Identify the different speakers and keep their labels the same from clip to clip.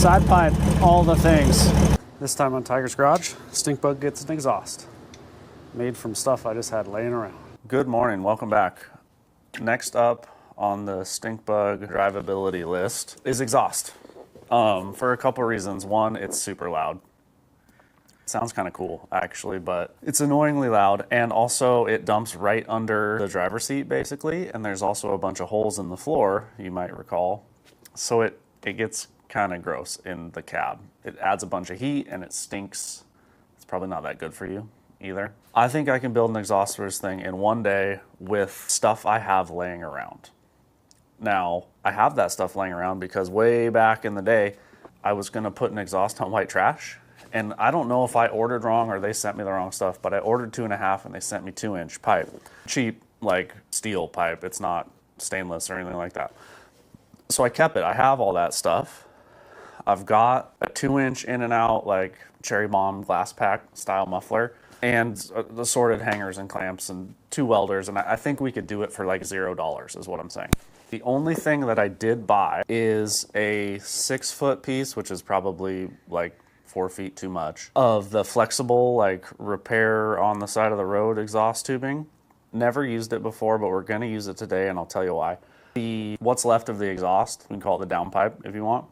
Speaker 1: side pipe, all the things. This time on TYGR's Garage, Stinkbug gets an exhaust. Made from stuff I just had laying around. Good morning, welcome back. Next up on the Stinkbug drivability list is exhaust. For a couple reasons. One, it's super loud. It sounds kind of cool, actually, but it's annoyingly loud, and also it dumps right under the driver's seat, basically, and there's also a bunch of holes in the floor, you might recall. So it gets kind of gross in the cab. It adds a bunch of heat, and it stinks. It's probably not that good for you either. I think I can build an exhaust for this thing in one day with stuff I have laying around. Now, I have that stuff laying around because way back in the day, I was gonna put an exhaust on white trash. And I don't know if I ordered wrong or they sent me the wrong stuff, but I ordered 2.5 and they sent me 2-inch pipe. Cheap, like steel pipe. It's not stainless or anything like that. So I kept it. I have all that stuff. I've got a 2-inch in and out, like cherry bomb glass pack style muffler, and assorted hangers and clamps and 2 welders. And I think we could do it for like $0 is what I'm saying. The only thing that I did buy is a 6-foot piece, which is probably like 4 feet too much, of the flexible like repair on the side of the road exhaust tubing. Never used it before, but we're gonna use it today, and I'll tell you why. What's left of the exhaust, we can call it the downpipe if you want.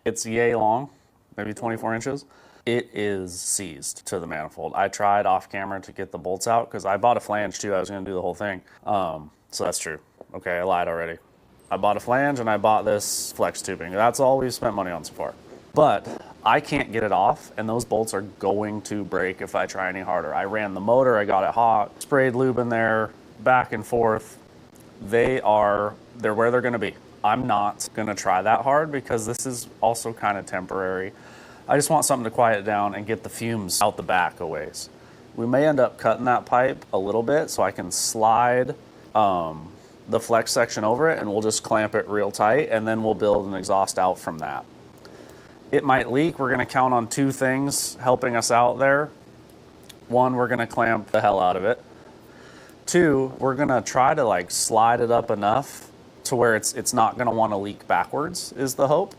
Speaker 1: It's yay long, maybe 24 inches. It is seized to the manifold. I tried off camera to get the bolts out because I bought a flange too. I was gonna do the whole thing. So that's true. Okay, I lied already. I bought a flange and I bought this flex tubing. That's all we've spent money on so far. But I can't get it off, and those bolts are going to break if I try any harder. I ran the motor, I got it hot, sprayed lube in there, back and forth. They're where they're gonna be. I'm not gonna try that hard because this is also kind of temporary. I just want something to quiet it down and get the fumes out the back a ways. We may end up cutting that pipe a little bit so I can slide the flex section over it, and we'll just clamp it real tight, and then we'll build an exhaust out from that. It might leak. We're gonna count on 2 things helping us out there. 1, we're gonna clamp the hell out of it. 2, we're gonna try to like slide it up enough to where it's not gonna wanna leak backwards is the hope.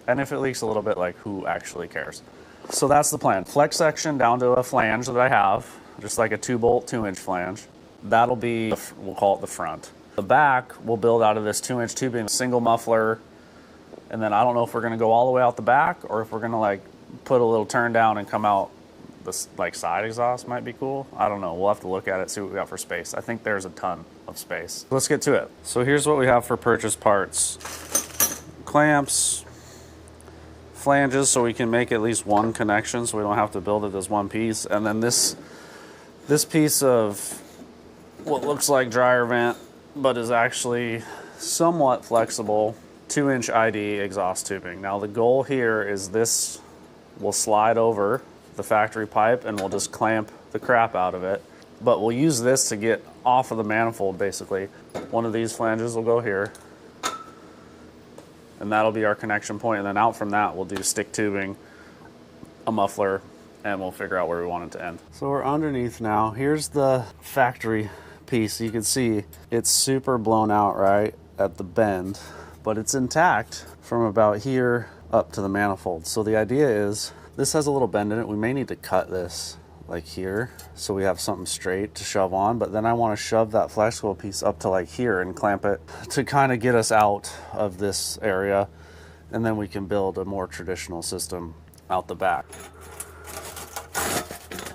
Speaker 1: And if it leaks a little bit, like who actually cares? So that's the plan. Flex section down to a flange that I have, just like a 2-bolt 2-inch flange. That'll be, we'll call it the front. The back we'll build out of this 2-inch tubing, single muffler, and then I don't know if we're gonna go all the way out the back or if we're gonna like put a little turn down and come out this like side exhaust might be cool. I don't know, we'll have to look at it, see what we got for space. I think there's a ton of space. Let's get to it. So here's what we have for purchase parts. Clamps, flanges so we can make at least one connection so we don't have to build it as one piece. And then this piece of what looks like dryer vent but is actually somewhat flexible 2-inch ID exhaust tubing. Now the goal here is this will slide over the factory pipe and we'll just clamp the crap out of it. But we'll use this to get off of the manifold basically. One of these flanges will go here and that'll be our connection point, and then out from that we'll do stick tubing, a muffler, and we'll figure out where we want it to end. So we're underneath now. Here's the factory piece. You can see it's super blown out right at the bend, but it's intact from about here up to the manifold. So the idea is this has a little bend in it. We may need to cut this like here so we have something straight to shove on, but then I want to shove that flexible piece up to like here and clamp it to kind of get us out of this area, and then we can build a more traditional system out the back.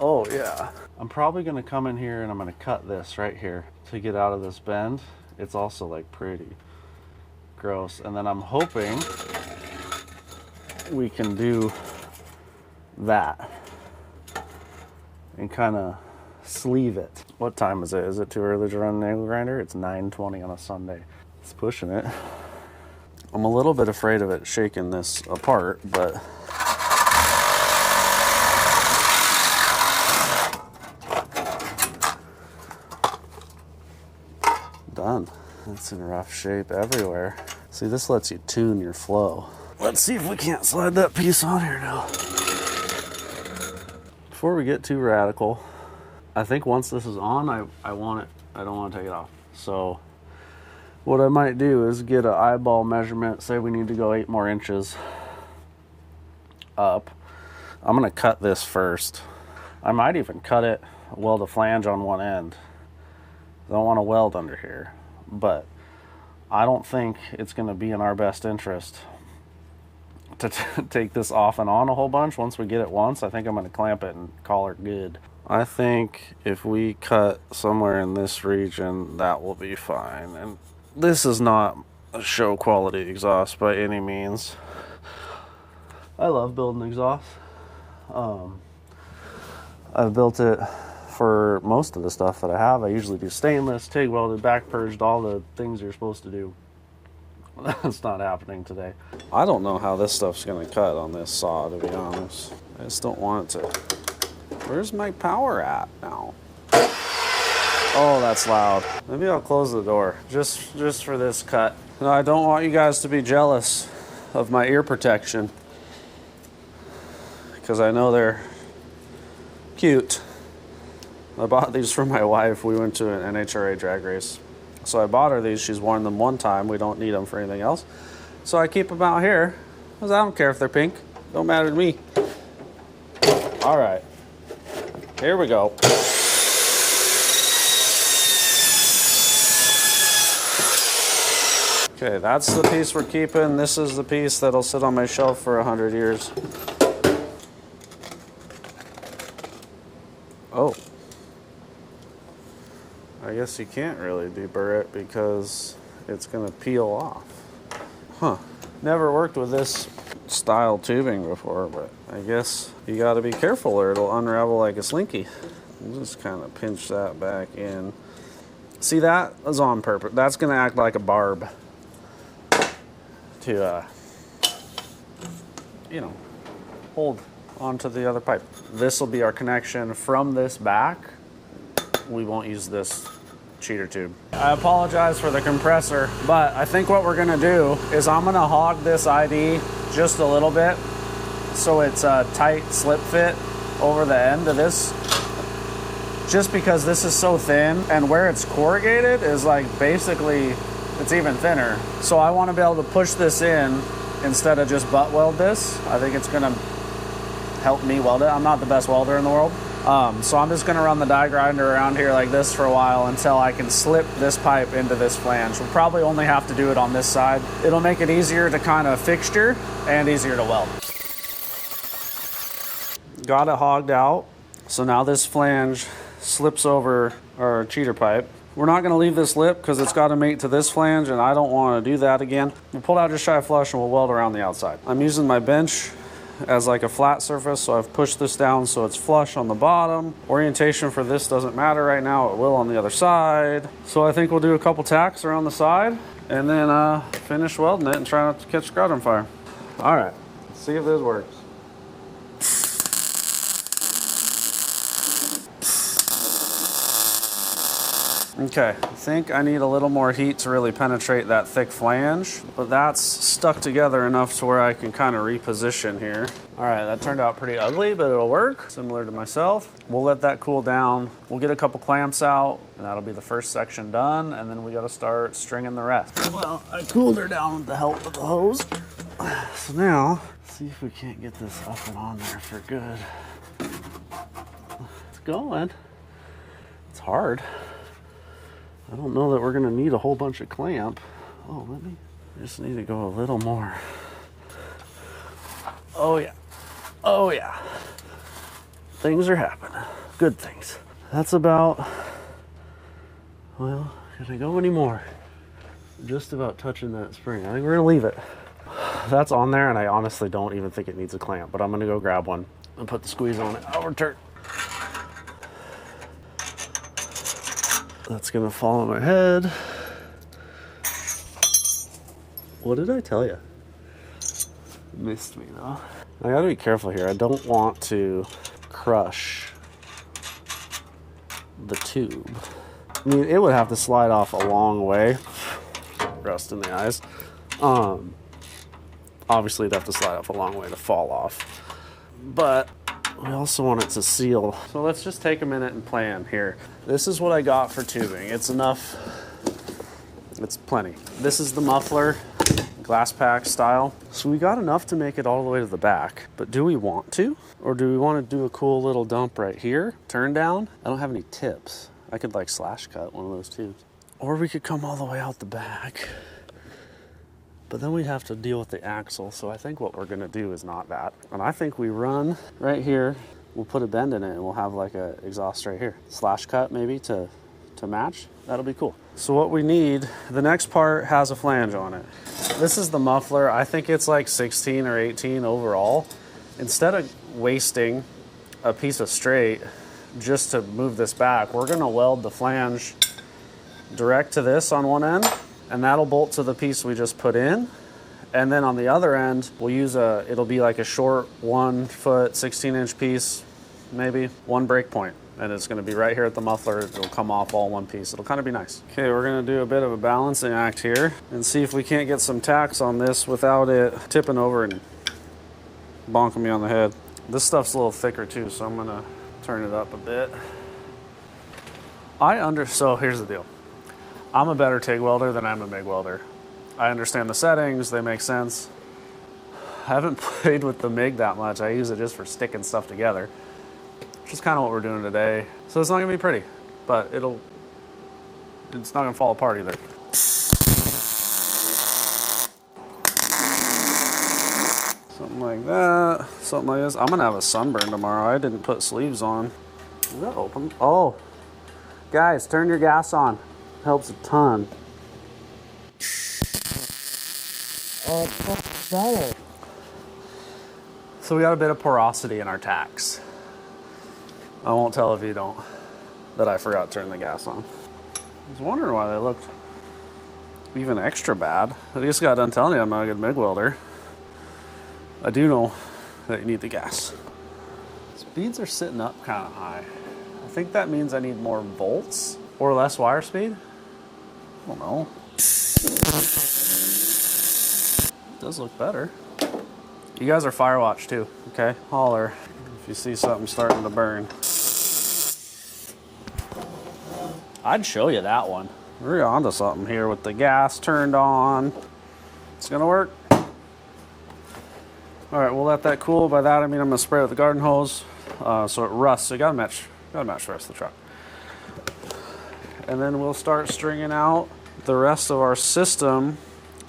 Speaker 1: Oh yeah, I'm probably gonna come in here and I'm gonna cut this right here to get out of this bend. It's also like pretty gross, and then I'm hoping we can do that and kind of sleeve it. What time is it? Is it too early to run an angle grinder? It's 9:20 on a Sunday. It's pushing it. I'm a little bit afraid of it shaking this apart, but done. It's in rough shape everywhere. See, this lets you tune your flow. Let's see if we can't slide that piece on here now. Before we get too radical, I think once this is on, I want it. I don't want to take it off. So what I might do is get an eyeball measurement, say we need to go 8 more inches, up. I'm gonna cut this first. I might even cut it, weld a flange on one end. I don't want to weld under here, but I don't think it's gonna be in our best interest to take this off and on a whole bunch. Once we get it once, I think I'm gonna clamp it and call her good. I think if we cut somewhere in this region, that will be fine. And this is not a show quality exhaust by any means. I love building exhausts. I've built it for most of the stuff that I have. I usually do stainless, TIG welded, back purged, all the things you're supposed to do. That's not happening today. I don't know how this stuff's gonna cut on this saw, to be honest. I just don't want it to. Where's my power at now? Oh, that's loud. Maybe I'll close the door just for this cut. No, I don't want you guys to be jealous of my ear protection, because I know they're cute. I bought these for my wife. We went to an NHRA drag race. So I bought her these. She's worn them one time. We don't need them for anything else. So I keep them out here, because I don't care if they're pink. Don't matter to me. All right. Here we go. Okay, that's the piece we're keeping. This is the piece that'll sit on my shelf for 100 years. Oh. I guess you can't really deburr it because it's gonna peel off. Huh. Never worked with this style tubing before, but I guess you gotta be careful or it'll unravel like a slinky. I'll just kind of pinch that back in. See, that was on purpose. That's gonna act like a barb to, you know, hold onto the other pipe. This will be our connection from this back. We won't use this cheater tube. I apologize for the compressor, but I think what we're gonna do is I'm gonna hog this ID just a little bit so it's a tight slip fit over the end of this, just because this is so thin, and where it's corrugated is like basically it's even thinner. So I want to be able to push this in instead of just butt weld this. I think it's gonna help me weld it. I'm not the best welder in the world. So I'm just gonna run the die grinder around here like this for a while until I can slip this pipe into this flange. We'll probably only have to do it on this side. It'll make it easier to kind of fixture and easier to weld. Got it hogged out. So now this flange slips over our cheater pipe. We're not gonna leave this lip because it's gotta mate to this flange and I don't wanna do that again. We'll pull it out just shy of flush and we'll weld around the outside. I'm using my bench as like a flat surface, so I've pushed this down so it's flush on the bottom. Orientation for this doesn't matter right now, it will on the other side. So I think we'll do a couple tacks around the side and then finish welding it and try not to catch scratch on fire. All right, let's see if this works. Okay, I think I need a little more heat to really penetrate that thick flange, but that's stuck together enough to where I can kind of reposition here. All right, that turned out pretty ugly, but it'll work, similar to myself. We'll let that cool down. We'll get a couple clamps out, and that'll be the first section done, and then we gotta start stringing the rest. Well, I cooled her down with the help of the hose. So now, let's see if we can't get this up and on there for good. It's going. It's hard. I don't know that we're gonna need a whole bunch of clamp. Oh, I just need to go a little more. Oh yeah, oh yeah. Things are happening, good things. That's about, well, can I go anymore? Just about touching that spring. I think we're gonna leave it. That's on there and I honestly don't even think it needs a clamp, but I'm gonna go grab one and put the squeeze on it. I'll return. That's gonna fall on my head. What did I tell you? Missed me though. I gotta be careful here. I don't want to crush the tube. I mean, it would have to slide off a long way. Rust in the eyes. Obviously it'd have to slide off a long way to fall off. But we also want it to seal. So let's just take a minute and plan here. This is what I got for tubing. It's enough. It's plenty. This is the muffler. glass pack style. So we got enough to make it all the way to the back, but do we want to? Or do we want to do a cool little dump right here, turn down? I don't have any tips. I could like slash cut one of those tubes. Or we could come all the way out the back, but then we'd have to deal with the axle. So I think what we're gonna do is not that. And I think we run right here, we'll put a bend in it and we'll have like a exhaust right here. Slash cut maybe to match, that'll be cool. So what we need, the next part has a flange on it. This is the muffler. I think it's like 16 or 18 overall. Instead of wasting a piece of straight just to move this back, we're gonna weld the flange direct to this on one end, and that'll bolt to the piece we just put in. And then on the other end, we'll use it'll be like a short 1 foot, 16-inch piece, maybe one break point. And it's gonna be right here at the muffler. It'll come off all one piece. It'll kind of be nice. Okay, we're gonna do a bit of a balancing act here and see if we can't get some tacks on this without it tipping over and bonking me on the head. This stuff's a little thicker too, so I'm gonna turn it up a bit. So here's the deal. I'm a better TIG welder than I'm a MIG welder. I understand the settings, they make sense. I haven't played with the MIG that much. I use it just for sticking stuff together, which is kind of what we're doing today. So it's not gonna be pretty, but it's not gonna fall apart either. Something like that, something like this. I'm gonna have a sunburn tomorrow. I didn't put sleeves on. Is that open? Oh, guys, turn your gas on. Helps a ton. Oh, that's better. So we got a bit of porosity in our tacks. I won't tell if you don't that I forgot to turn the gas on. I was wondering why they looked even extra bad. I just got done telling you I'm not a good MIG welder. I do know that you need the gas. Speeds are sitting up kind of high. I think that means I need more volts or less wire speed. I don't know. It does look better. You guys are Firewatch too, okay? Holler if you see something starting to burn. I'd show you that one. We're onto something here with the gas turned on. It's gonna work. All right, we'll let that cool. By that I mean I'm gonna spray it with the garden hose so it rusts. So you gotta match the rest of the truck. And then we'll start stringing out the rest of our system.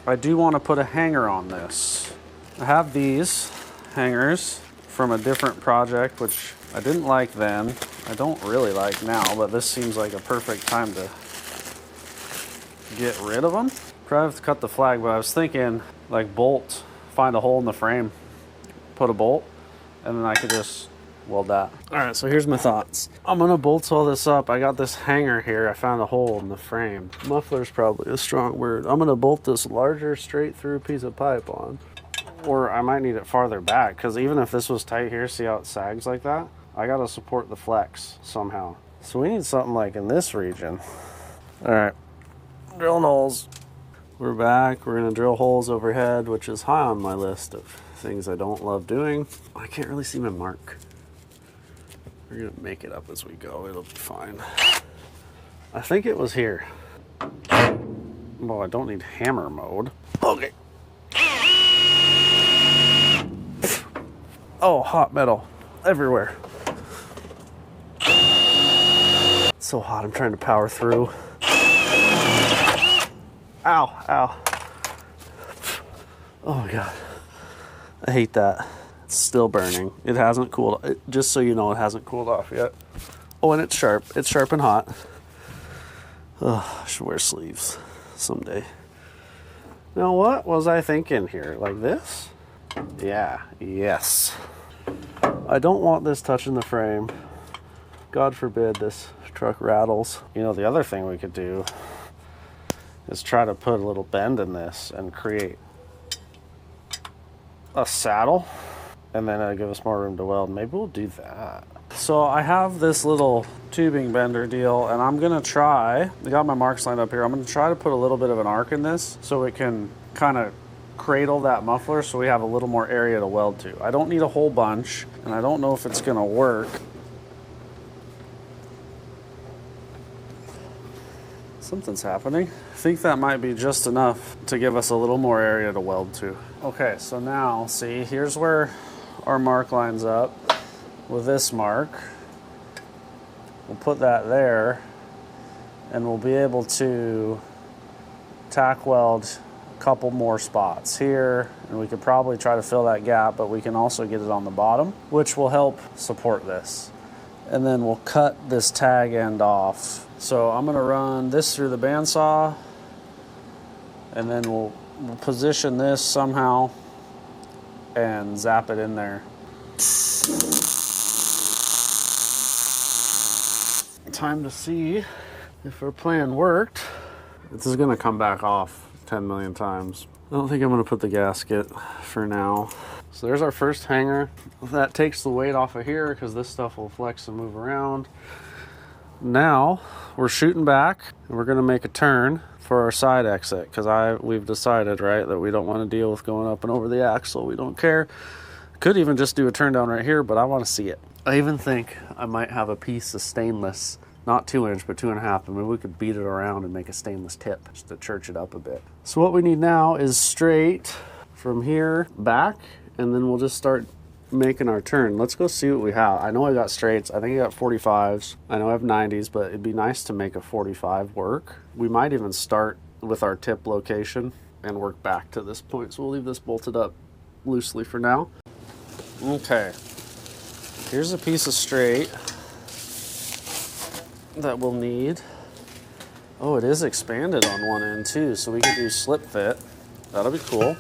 Speaker 1: I do want to put a hanger on this. I have these hangers from a different project, which I didn't like then. I don't really like now, but this seems like a perfect time to get rid of them. Probably have to cut the flag, but I was thinking like bolt, find a hole in the frame, put a bolt, and then I could just weld that. All right, so here's my thoughts. I'm gonna bolt all this up. I got this hanger here. I found a hole in the frame. Muffler's probably a strong word. I'm gonna bolt this larger straight through piece of pipe on. Or I might need it farther back, because even if this was tight here, see how it sags like that? I gotta support the flex somehow. So we need something like in this region. All right, drilling holes. We're back. We're gonna drill holes overhead, which is high on my list of things I don't love doing. I can't really see my mark. We're gonna make it up as we go. It'll be fine. I think it was here. Well, I don't need hammer mode. Okay. Oh, hot metal everywhere. It's so hot, I'm trying to power through. Ow, ow. Oh my God. I hate that. It's still burning. It hasn't cooled. Just so you know, it hasn't cooled off yet. Oh, and it's sharp. It's sharp and hot. Oh, I should wear sleeves someday. Now, what was I thinking here? Like this? Yeah, yes. I don't want this touching the frame. God forbid this truck rattles. You know, the other thing we could do is try to put a little bend in this and create a saddle, and then it'll give us more room to weld. Maybe we'll do that. So I have this little tubing bender deal, and I'm gonna try, I got my marks lined up here, I'm gonna try to put a little bit of an arc in this so it can kind of cradle that muffler so we have a little more area to weld to. I don't need a whole bunch, and I don't know if it's gonna work. Something's happening. I think that might be just enough to give us a little more area to weld to. Okay, so now, see, here's where our mark lines up with this mark. We'll put that there, and we'll be able to tack weld a couple more spots here, and we could probably try to fill that gap, but we can also get it on the bottom, which will help support this. And then we'll cut this tag end off. So I'm gonna run this through the bandsaw, and then we'll position this somehow and zap it in there. Time to see if our plan worked. This is gonna come back off 10 million times. I don't think I'm gonna put the gasket for now. So there's our first hanger. That takes the weight off of here because this stuff will flex and move around. Now we're shooting back and we're gonna make a turn for our side exit because we've decided, right, that we don't want to deal with going up and over the axle. We don't care. Could even just do a turn down right here, but I want to see it. I even think I might have a piece of stainless, not 2-inch, but 2.5. I mean, we could beat it around and make a stainless tip just to church it up a bit. So what we need now is straight from here back, and then we'll just start making our turn. Let's go see what we have. I know I got straights. I think I got 45s. I know I have 90s, but it'd be nice to make a 45 work. We might even start with our tip location and work back to this point. So we'll leave this bolted up loosely for now. Okay. Here's a piece of straight that we'll need. Oh, it is expanded on one end too, so we can do slip fit. That'll be cool.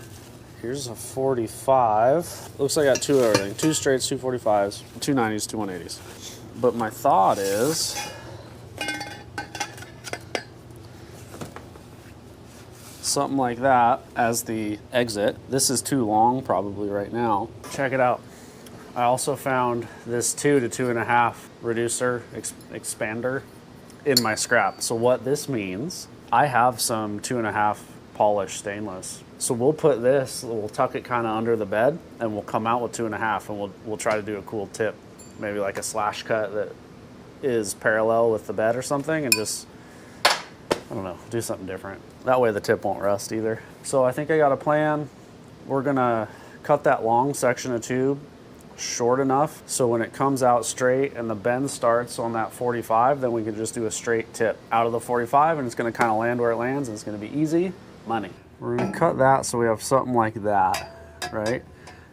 Speaker 1: Here's a 45. Looks like I got two of everything. 2 straights, 2 45s, 2 90s, 2 180s. But my thought is something like that as the exit. This is too long probably right now. Check it out. I also found this 2 to 2.5 reducer expander in my scrap. So what this means, I have some 2.5 polished stainless. So we'll put this, we'll tuck it kind of under the bed, and we'll come out with 2.5, and we'll try to do a cool tip, maybe like a slash cut that is parallel with the bed or something, and just, I don't know, do something different. That way the tip won't rust either. So I think I got a plan. We're gonna cut that long section of tube short enough so when it comes out straight and the bend starts on that 45, then we can just do a straight tip out of the 45, and it's gonna kind of land where it lands, and it's gonna be easy money. We're gonna cut that so we have something like that, right?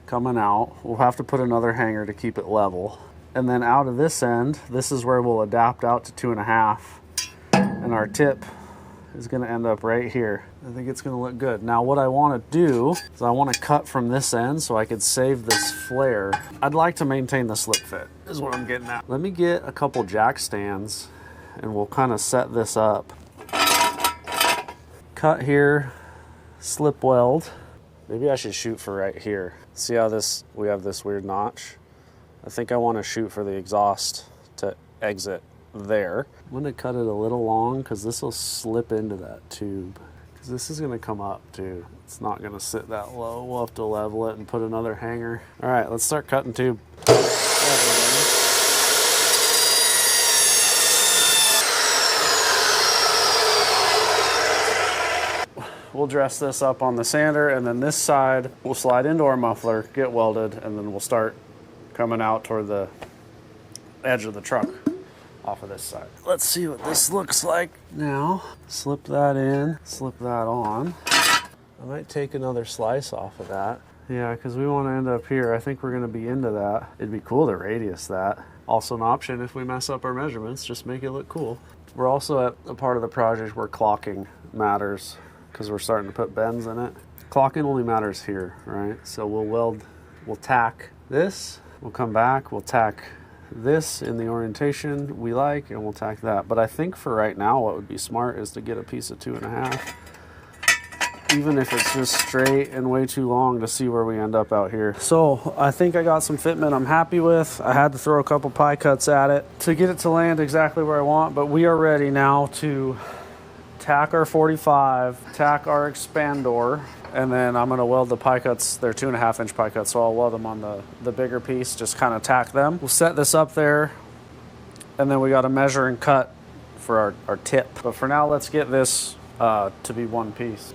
Speaker 1: Coming out. We'll have to put another hanger to keep it level. And then out of this end, this is where we'll adapt out to 2.5. And our tip is gonna end up right here. I think it's gonna look good. Now what I wanna do is I wanna cut from this end so I could save this flare. I'd like to maintain the slip fit, is what I'm getting at. Let me get a couple jack stands and we'll kind of set this up. Cut here. Slip weld. Maybe I should shoot for right here. See how we have this weird notch? I think I want to shoot for the exhaust to exit there. I'm going to cut it a little long because this will slip into that tube. Because this is going to come up too. It's not going to sit that low. We'll have to level it and put another hanger. All right, let's start cutting tube. We'll dress this up on the sander, and then this side will slide into our muffler, get welded, and then we'll start coming out toward the edge of the truck off of this side. Let's see what this looks like. Now, slip that in, slip that on. I might take another slice off of that. Yeah, because we want to end up here. I think we're going to be into that. It'd be cool to radius that. Also an option if we mess up our measurements, just make it look cool. We're also at a part of the project where clocking matters, because we're starting to put bends in it. Clocking only matters here, right? So we'll tack this, we'll come back, we'll tack this in the orientation we like, and we'll tack that. But I think for right now, what would be smart is to get a piece of 2.5, even if it's just straight and way too long, to see where we end up out here. So I think I got some fitment I'm happy with. I had to throw a couple pie cuts at it to get it to land exactly where I want, but we are ready now to tack our 45, tack our expander, and then I'm gonna weld the pie cuts. They're 2.5-inch pie cuts, so I'll weld them on the bigger piece, just kind of tack them. We'll set this up there, and then we gotta measure and cut for our tip. But for now, let's get this to be one piece.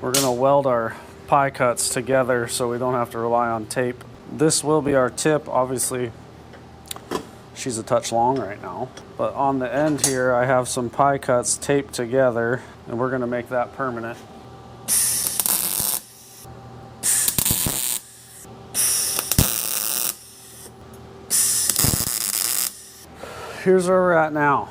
Speaker 1: We're gonna weld our pie cuts together so we don't have to rely on tape. This will be our tip. Obviously, she's a touch long right now. But on the end here, I have some pie cuts taped together, and we're gonna make that permanent. Here's where we're at now.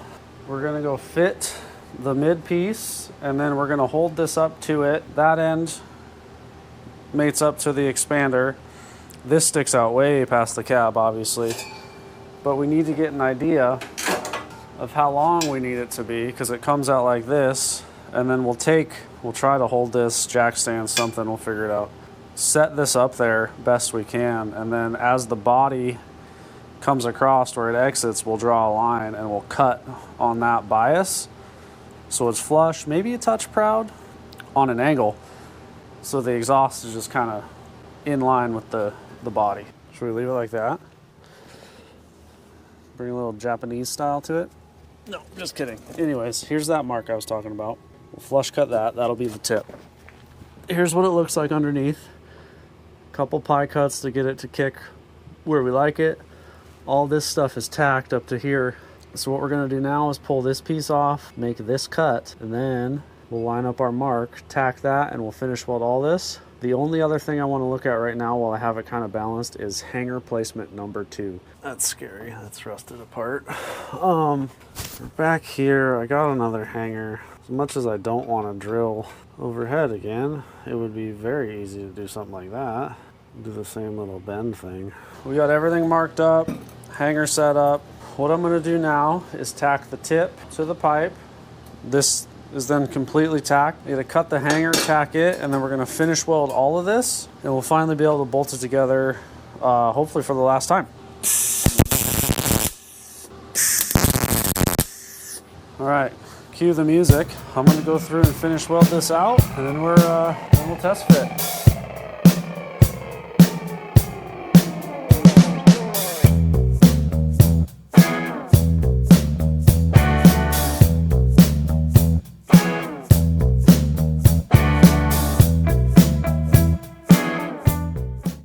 Speaker 1: We're gonna go fit the mid piece, and then we're gonna hold this up to it. That end mates up to the expander. This sticks out way past the cab, obviously, but we need to get an idea of how long we need it to be, because it comes out like this, and then we'll try to hold this jack stand, something, we'll figure it out. Set this up there best we can, and then as the body comes across where it exits, we'll draw a line and we'll cut on that bias so it's flush, maybe a touch proud on an angle, so the exhaust is just kind of in line with the body. Should we leave it like that? Bring a little Japanese style to it? No, just kidding. Anyways, here's that mark I was talking about. We'll flush cut that. That'll be the tip. Here's what it looks like underneath. Couple pie cuts to get it to kick where we like it. All this stuff is tacked up to here. So what we're gonna do now is pull this piece off, make this cut, and then we'll line up our mark, tack that, and we'll finish weld all this. The only other thing I want to look at right now while I have it kind of balanced is hanger placement number 2. That's scary. That's rusted apart. Back here, I got another hanger. As much as I don't want to drill overhead again, it would be very easy to do something like that. Do the same little bend thing. We got everything marked up, hanger set up. What I'm going to do now is tack the tip to the pipe. This is then completely tacked. I'm going to cut the hanger, tack it, and then we're going to finish weld all of this, and we'll finally be able to bolt it together, hopefully for the last time. All right, cue the music. I'm going to go through and finish weld this out, and then we'll test fit.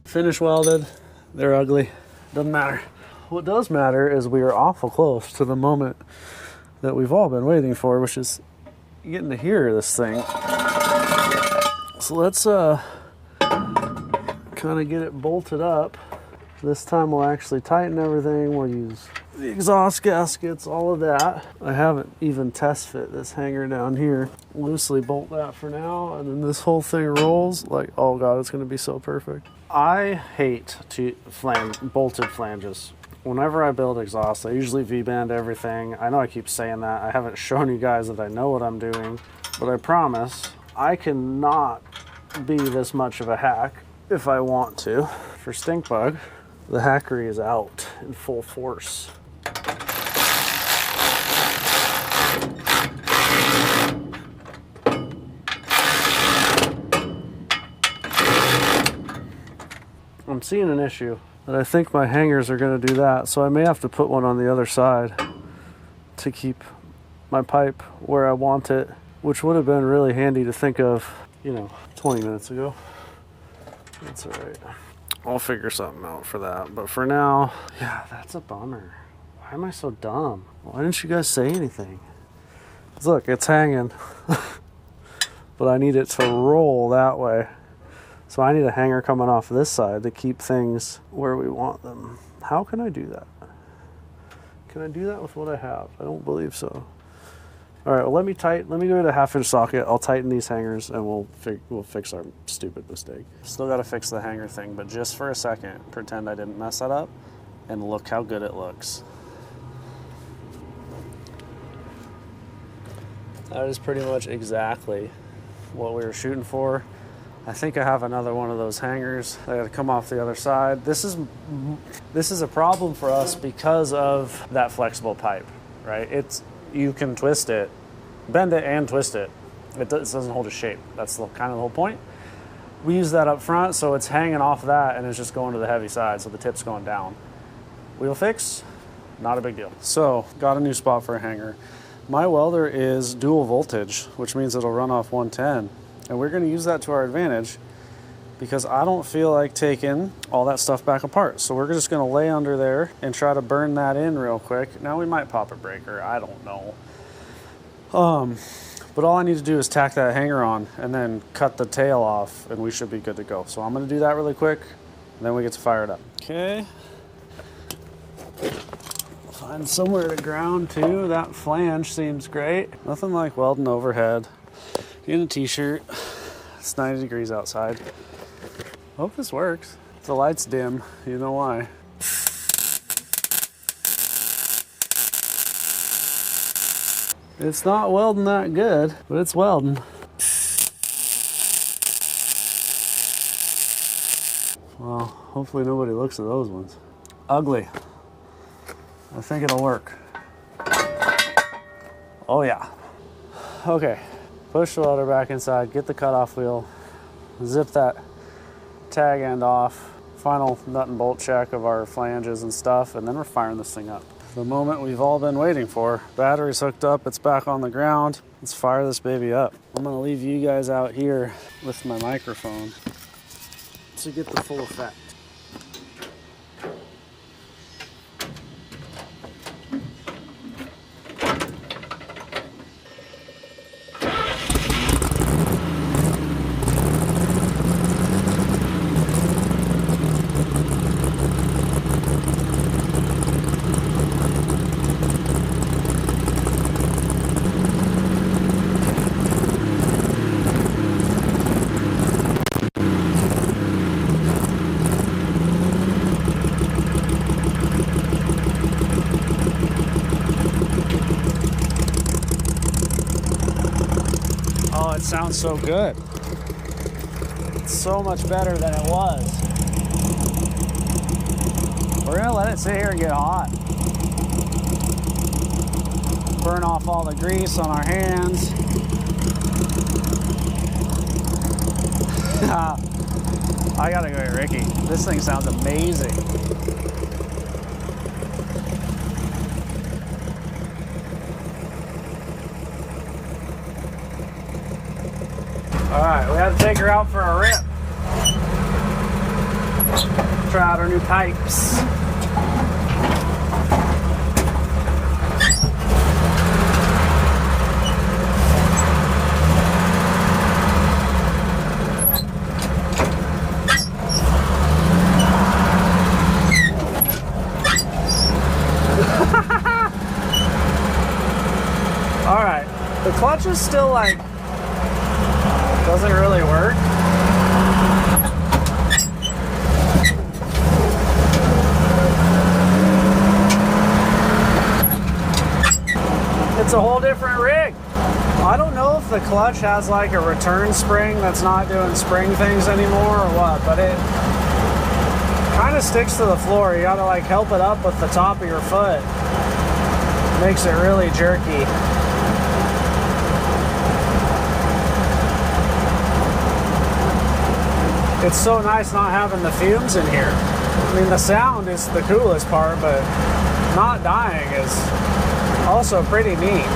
Speaker 1: Finish welded, they're ugly, doesn't matter. What does matter is we are awful close to the moment that we've all been waiting for, which is getting to hear this thing. So let's kind of get it bolted up. This time we'll actually tighten everything. We'll use the exhaust gaskets, all of that. I haven't even test fit this hanger down here. Loosely bolt that for now, and then this whole thing rolls like, oh God, it's gonna be so perfect. I hate bolted flanges. Whenever I build exhaust, I usually V-bend everything. I know I keep saying that. I haven't shown you guys that I know what I'm doing, but I promise I cannot be this much of a hack if I want to. For Stinkbug, the hackery is out in full force. I'm seeing an issue, and I think my hangers are going to do that, so I may have to put one on the other side to keep my pipe where I want it, which would have been really handy to think of, 20 minutes ago. That's all right. I'll figure something out for that, but for now, yeah, that's a bummer. Why am I so dumb? Why didn't you guys say anything? 'Cause look, it's hanging, but I need it to roll that way. So I need a hanger coming off this side to keep things where we want them. How can I do that? Can I do that with what I have? I don't believe so. All right, well, let me go to a 1/2 inch socket. I'll tighten these hangers and we'll fix our stupid mistake. Still got to fix the hanger thing, but just for a second, pretend I didn't mess that up, and look how good it looks. That is pretty much exactly what we were shooting for. I think I have another one of those hangers. I got to come off the other side. This is a problem for us because of that flexible pipe, right? You can twist it, bend it and twist it. It doesn't hold a shape. That's kind of the whole point. We use that up front, so it's hanging off that and it's just going to the heavy side, so the tip's going down. Wheel fix, not a big deal. So, got a new spot for a hanger. My welder is dual voltage, which means it'll run off 110. And we're gonna use that to our advantage because I don't feel like taking all that stuff back apart. So we're just gonna lay under there and try to burn that in real quick. Now we might pop a breaker, I don't know. But all I need to do is tack that hanger on and then cut the tail off and we should be good to go. So I'm gonna do that really quick and then we get to fire it up. Okay. Find somewhere to ground to. That flange seems great. Nothing like welding overhead in a t-shirt. It's 90 degrees outside. Hope this works. If the light's dim, you know why. It's not welding that good, but it's welding. Well, hopefully nobody looks at those ones. Ugly. I think it'll work. Oh yeah. Okay, push the welder back inside, get the cutoff wheel, zip that tag end off, final nut and bolt check of our flanges and stuff, and then we're firing this thing up. The moment we've all been waiting for. Battery's hooked up, it's back on the ground. Let's fire this baby up. I'm gonna leave you guys out here with my microphone to get the full effect. Oh, it sounds so good. It's so much better than it was. We're gonna let it sit here and get hot. Burn off all the grease on our hands. I gotta go get Ricky. This thing sounds amazing. All right, we had to take her out for a rip. Try out our new pipes. All right, the clutch is still like, doesn't really work. It's a whole different rig. I don't know if the clutch has like a return spring that's not doing spring things anymore or what, but it kind of sticks to the floor. You gotta like help it up with the top of your foot. Makes it really jerky. It's so nice not having the fumes in here. I mean, the sound is the coolest part, but not dying is also pretty neat.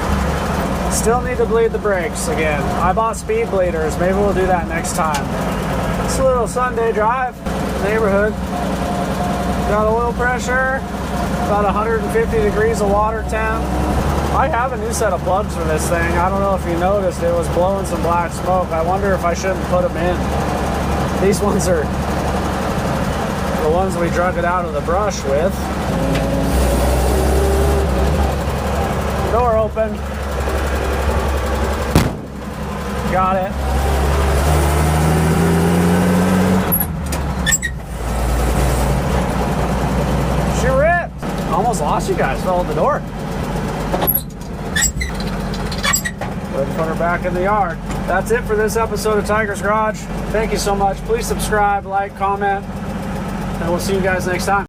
Speaker 1: Still need to bleed the brakes again. I bought speed bleeders. Maybe we'll do that next time. It's a little Sunday drive, neighborhood. Got oil pressure, about 150 degrees of water temp. I have a new set of plugs for this thing. I don't know if you noticed, it was blowing some black smoke. I wonder if I shouldn't put them in. These ones are the ones we drug it out of the brush with. Door open. Got it. She ripped. Almost lost you guys, fell at the door. Let's put her back in the yard. That's it for this episode of TYGR's Garage. Thank you so much. Please subscribe, like, comment, and we'll see you guys next time.